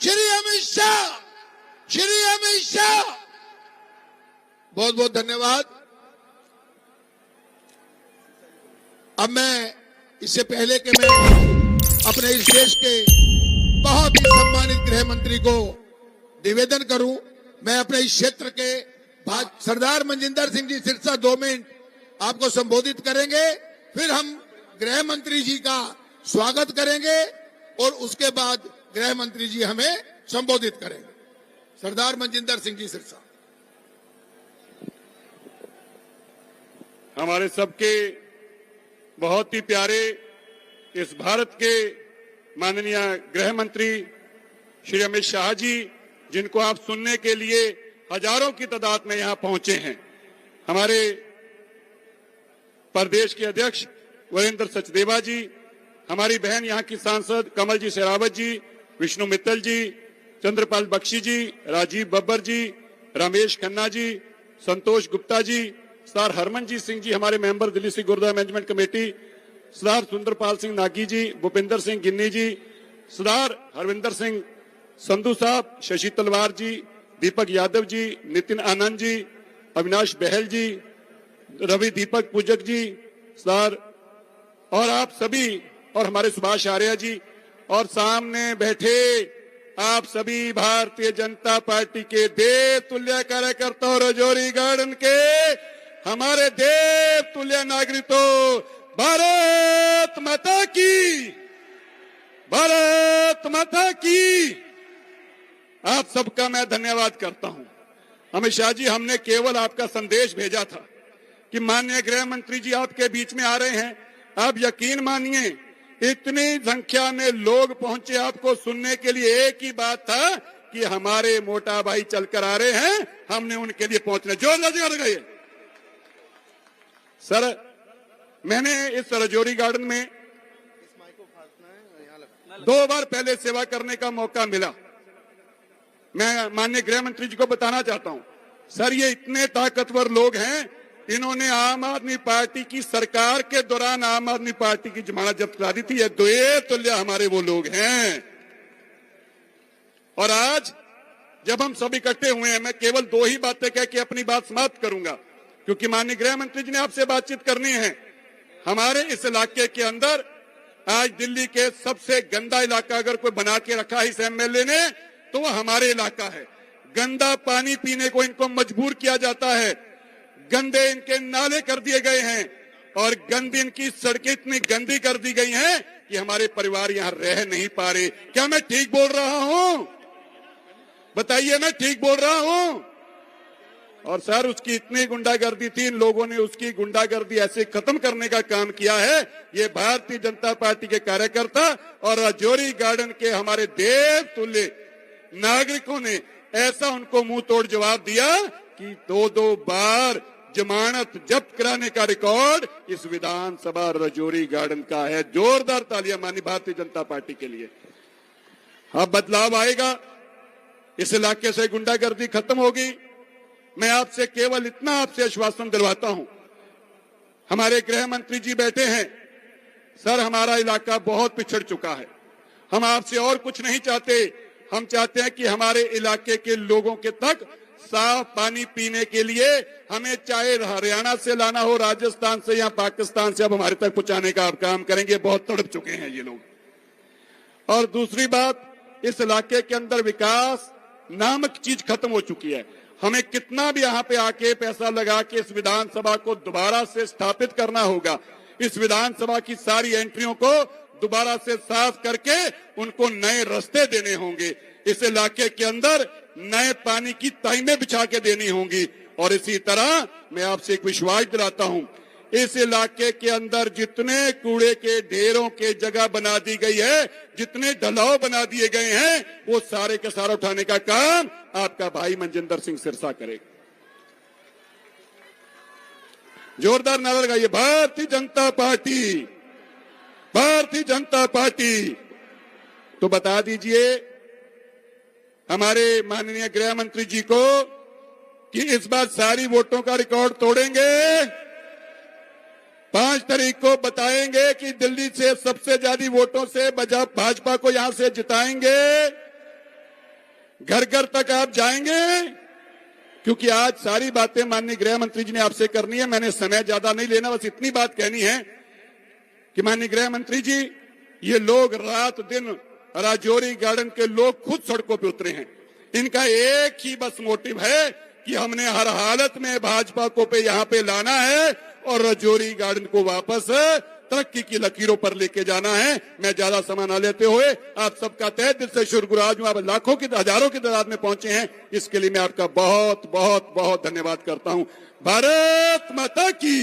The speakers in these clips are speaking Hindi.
श्री अमित शाह, श्री अमित शाह। बहुत बहुत धन्यवाद। अब मैं इससे पहले कि मैं अपने इस देश के बहुत ही सम्मानित गृह मंत्री को निवेदन करूं, मैं अपने इस क्षेत्र के सरदार मनजिंदर सिंह जी सिरसा 2 मिनट आपको संबोधित करेंगे, फिर हम गृह मंत्री जी का स्वागत करेंगे और उसके बाद गृह मंत्री जी हमें संबोधित करेंगे। सरदार मनजिंदर सिंह जी सिरसा। हमारे सबके बहुत ही प्यारे इस भारत के माननीय गृह मंत्री श्री अमित शाह जी, जिनको आप सुनने के लिए हजारों की तादाद में यहां पहुंचे हैं। हमारे प्रदेश के अध्यक्ष वीरेंद्र सचदेवा जी, हमारी बहन यहां की सांसद कमल जी शेरावत जी, विष्णु मित्तल जी, चंद्रपाल बख्शी जी, राजीव बब्बर जी, रमेश खन्ना जी, संतोष गुप्ता जी, सरदार हरमनजीत सिंह जी, हमारे member Delhi Sikh gurdwara management committee, Sardar Sundarpal Singh Nagi ji, Bhupinder Singh Ginni ji, Sardar Harvinder Singh Sandhu Sahab, Shashi तलवार जी, दीपक यादव जी, नितिन आनंद जी, अविनाश बहल जी, रवि दीपक पूजक जी, सरदार और आप सभी, और हमारे सुभाष आर्या जी, और सामने बैठे आप सभी भारतीय जनता पार्टी के देव तुल्य कार्यकर्ताओं, राजौरी गार्डन के हमारे देव तुल्य नागरिकों, भारत माता की, भारत माता की। आप सबका मैं धन्यवाद करता हूं। अमित शाह जी, हमने केवल आपका संदेश भेजा था कि माननीय गृह मंत्री जी आपके बीच में आ रहे हैं। आप यकीन मानिए, इतनी संख्या में लोग पहुंचे आपको सुनने के लिए। एक ही बात था कि हमारे मोटा भाई चलकर आ रहे हैं, हमने उनके लिए पहुंचना। जोर गए सर। मैंने इस राजौरी गार्डन में 2 बार पहले सेवा करने का मौका मिला। मैं माननीय गृह मंत्री जी को बताना चाहता हूं, सर ये इतने ताकतवर लोग हैं, इन्होंने आम आदमी पार्टी की सरकार के दौरान आम आदमी पार्टी की जमानत जब्त करा दी थी। ये देव तुल्य हमारे वो लोग हैं। और आज जब हम सब इकट्ठे हुए हैं, मैं केवल 2 ही बातें कह के अपनी बात समाप्त करूंगा, क्योंकि माननीय गृह मंत्री जी ने आपसे बातचीत करनी है। हमारे इस इलाके के अंदर आज दिल्ली के सबसे गंदा इलाका अगर कोई बना के रखा है इस एमएलए ने, तो वो हमारे इलाका है। गंदा पानी पीने को इनको मजबूर किया जाता है, गंदे इनके नाले कर दिए गए हैं, और गंदी इनकी सड़कें इतनी गंदी कर दी गई हैं कि हमारे परिवार यहां रह नहीं पा रहे। क्या मैं ठीक बोल रहा हूं? बताइए, मैं ठीक बोल रहा हूं? और सर, उसकी इतनी गुंडागर्दी थी, इन लोगों ने उसकी गुंडागर्दी ऐसे खत्म करने का काम किया है। ये भारतीय जनता पार्टी के कार्यकर्ता और राजौरी गार्डन के हमारे देव तुल्य नागरिकों ने ऐसा उनको मुंह तोड़ जवाब दिया कि 2-2 बार जमानत जब्त कराने का रिकॉर्ड इस विधानसभा राजौरी गार्डन का है। जोरदार तालियां मानी भारतीय जनता पार्टी के लिए। अब बदलाव आएगा, इस इलाके से गुंडागर्दी खत्म होगी। मैं आपसे केवल इतना आपसे आश्वासन दिलवाता हूं, हमारे गृह मंत्री जी बैठे हैं। सर, हमारा इलाका बहुत पिछड़ चुका है। हम आपसे और कुछ नहीं चाहते। हम चाहते हैं कि हमारे इलाके के लोगों के तक साफ पानी पीने के लिए हमें चाहे हरियाणा से लाना हो, राजस्थान से या पाकिस्तान से, अब हमारे तक पहुंचाने का आप काम करेंगे। बहुत तड़प चुके हैं ये लोग। और दूसरी बात, इस इलाके के अंदर विकास नामक चीज खत्म हो चुकी है। हमें कितना भी यहाँ पे आके पैसा लगा के इस विधानसभा को दोबारा से स्थापित करना होगा। इस विधानसभा की सारी एंट्रियों को दोबारा से साफ करके उनको नए रास्ते देने होंगे। इस इलाके के अंदर नए पानी की टाइमें बिछा के देनी होंगी। और इसी तरह मैं आपसे एक विश्वास दिलाता हूं, इस इलाके के अंदर जितने कूड़े के ढेरों के जगह बना दी गई है, जितने ढलाव बना दिए गए हैं, वो सारे के सारा उठाने का काम आपका भाई मनजिंदर सिंह सिरसा करेगा। जोरदार नारा लगाइए, भारतीय जनता पार्टी, भारतीय जनता पार्टी। तो बता दीजिए हमारे माननीय गृह मंत्री जी को कि इस बार सारी वोटों का रिकॉर्ड तोड़ेंगे। 5 तारीख को बताएंगे कि दिल्ली से सबसे ज्यादा वोटों से भाजपा को यहां से जिताएंगे। घर घर तक आप जाएंगे? क्योंकि आज सारी बातें माननीय गृह मंत्री जी ने आपसे करनी है, मैंने समय ज्यादा नहीं लेना, बस इतनी बात कहनी है कि माननीय गृह मंत्री जी, ये लोग रात दिन राजौरी गार्डन के लोग खुद सड़कों पे उतरे हैं। इनका एक ही बस मोटिव है कि हमने हर हालत में भाजपा को पे यहाँ पे लाना है और राजौरी गार्डन को वापस तरक्की की लकीरों पर लेके जाना है। मैं ज्यादा समय न लेते हुए आप सबका तहे दिल से शुक्रगुजार हूं। आप लाखों की हजारों की तादाद में पहुंचे हैं, इसके लिए मैं आपका बहुत बहुत बहुत धन्यवाद करता हूं। भारत माता की।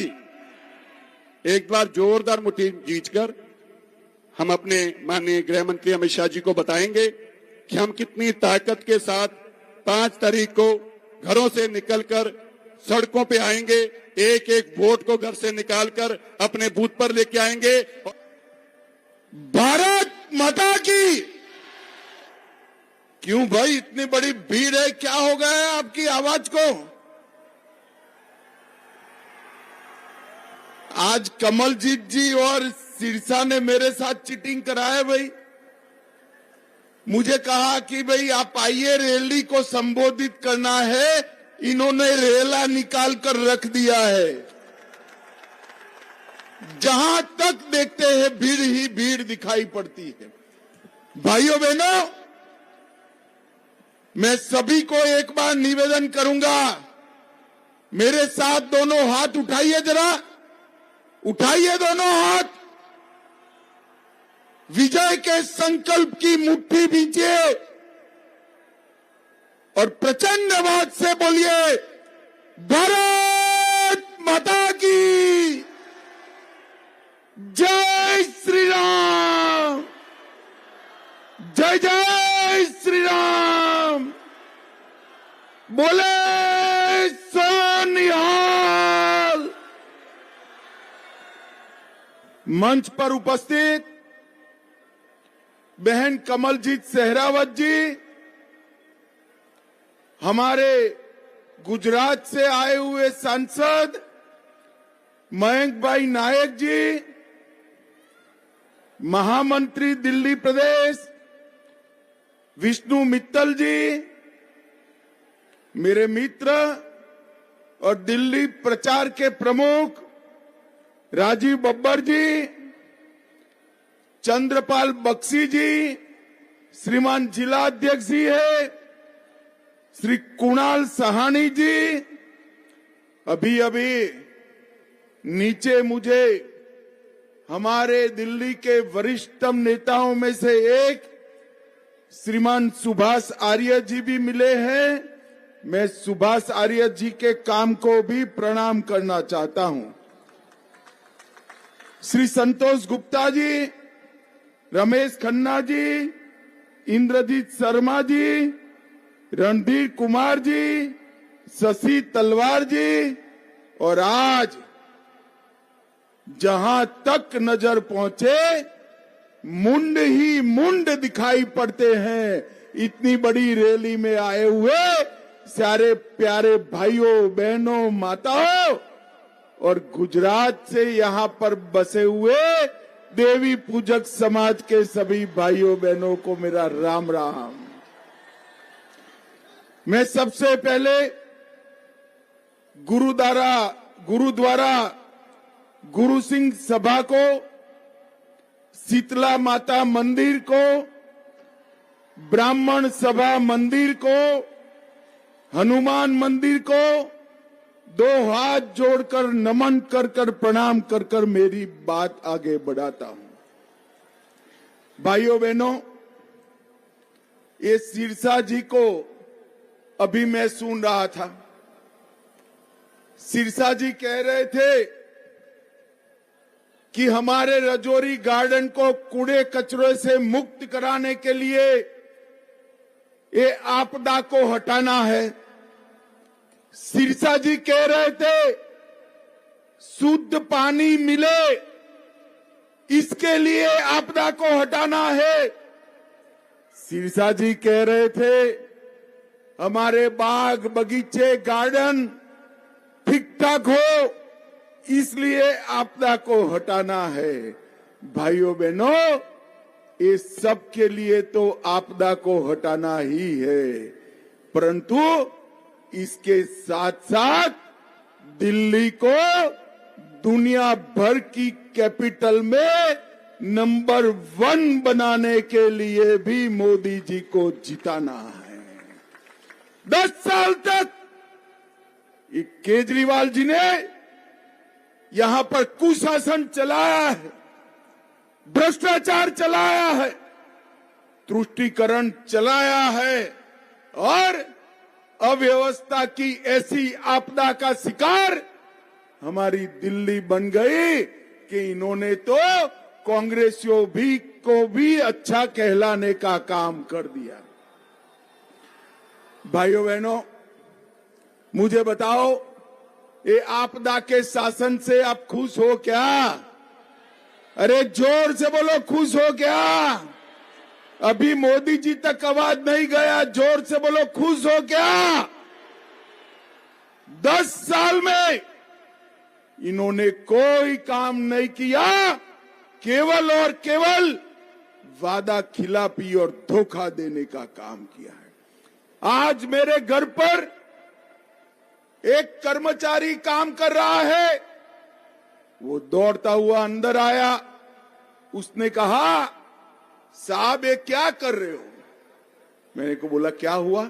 एक बार जोरदार मुट्ठी खींचकर हम अपने माननीय गृह मंत्री अमित शाह जी को बताएंगे कि हम कितनी ताकत के साथ 5 तारीख को घरों से निकलकर सड़कों पे आएंगे, एक एक वोट को घर से निकालकर अपने बूथ पर लेके आएंगे। भारत माता की। क्यों भाई इतनी बड़ी भीड़ है, क्या हो गया है आपकी आवाज को? आज कमलजीत जी और सिरसा ने मेरे साथ चीटिंग कराया भाई। मुझे कहा कि भाई आप आइए, रैली को संबोधित करना है, इन्होंने रेला निकाल कर रख दिया है। जहां तक देखते हैं भीड़ ही भीड़ दिखाई पड़ती है। भाइयों बहनों, मैं सभी को एक बार निवेदन करूंगा, मेरे साथ दोनों हाथ उठाइए, जरा उठाइए दोनों हाथ। विजय के संकल्प की मुट्ठी बीजिए और प्रचंड आवाज से बोलिए, भारत माता की जय श्री राम, जय जय श्री राम, बोले सोनिहाल। मंच पर उपस्थित बहन कमलजीत सहरावत जी, हमारे गुजरात से आए हुए सांसद मयंक भाई नायक जी, महामंत्री दिल्ली प्रदेश विष्णु मित्तल जी, मेरे मित्र और दिल्ली प्रचार के प्रमुख राजीव बब्बर जी, चंद्रपाल बक्सी जी, श्रीमान जिला अध्यक्ष जी है श्री कुणाल सहानी जी, अभी अभी नीचे मुझे हमारे दिल्ली के वरिष्ठतम नेताओं में से एक श्रीमान सुभाष आर्य जी भी मिले हैं। मैं सुभाष आर्य जी के काम को भी प्रणाम करना चाहता हूं। श्री संतोष गुप्ता जी, रमेश खन्ना जी, इंद्रजीत शर्मा जी, रणधीर कुमार जी, शशि तलवार जी, और आज जहां तक नजर पहुंचे मुंड ही मुंड दिखाई पड़ते हैं। इतनी बड़ी रैली में आए हुए सारे प्यारे भाइयों बहनों माताओं और गुजरात से यहां पर बसे हुए देवी पूजक समाज के सभी भाइयों बहनों को मेरा राम राम। मैं सबसे पहले गुरुद्वारा गुरु सिंह सभा को, शीतला माता मंदिर को, ब्राह्मण सभा मंदिर को, हनुमान मंदिर को 2 हाथ जोड़कर नमन कर कर प्रणाम कर कर मेरी बात आगे बढ़ाता हूं। भाइयों बहनों, ये सिरसा जी को अभी मैं सुन रहा था। सिरसा जी कह रहे थे कि हमारे राजौरी गार्डन को कूड़े कचरे से मुक्त कराने के लिए ये आपदा को हटाना है। सिरसा जी कह रहे थे शुद्ध पानी मिले, इसके लिए आपदा को हटाना है। सिरसा जी कह रहे थे हमारे बाग बगीचे गार्डन ठीक ठाक हो, इसलिए आपदा को हटाना है। भाइयों बहनों, ये सब के लिए तो आपदा को हटाना ही है, परंतु इसके साथ साथ दिल्ली को दुनिया भर की कैपिटल में नंबर 1 बनाने के लिए भी मोदी जी को जिताना है। 10 साल तक ये केजरीवाल जी ने यहां पर कुशासन चलाया है, भ्रष्टाचार चलाया है, तुष्टीकरण चलाया है और अव्यवस्था की ऐसी आपदा का शिकार हमारी दिल्ली बन गई कि इन्होंने तो कांग्रेसियों को भी अच्छा कहलाने का काम कर दिया। भाइयों बहनों, मुझे बताओ, ये आपदा के शासन से आप खुश हो क्या? अरे जोर से बोलो, खुश हो क्या? अभी मोदी जी तक आवाज नहीं गया, जोर से बोलो, खुश हो क्या? 10 साल में इन्होंने कोई काम नहीं किया, केवल और केवल वादा खिलाफी और धोखा देने का काम किया है। आज मेरे घर पर एक कर्मचारी काम कर रहा है, वो दौड़ता हुआ अंदर आया, उसने कहा, साहब ये क्या कर रहे हो? मैंने को बोला क्या हुआ?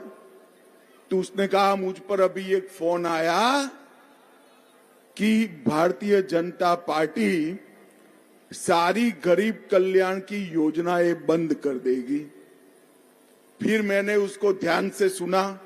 तो उसने कहा, मुझ पर अभी एक फोन आया कि भारतीय जनता पार्टी सारी गरीब कल्याण की योजनाएं बंद कर देगी। फिर मैंने उसको ध्यान से सुना,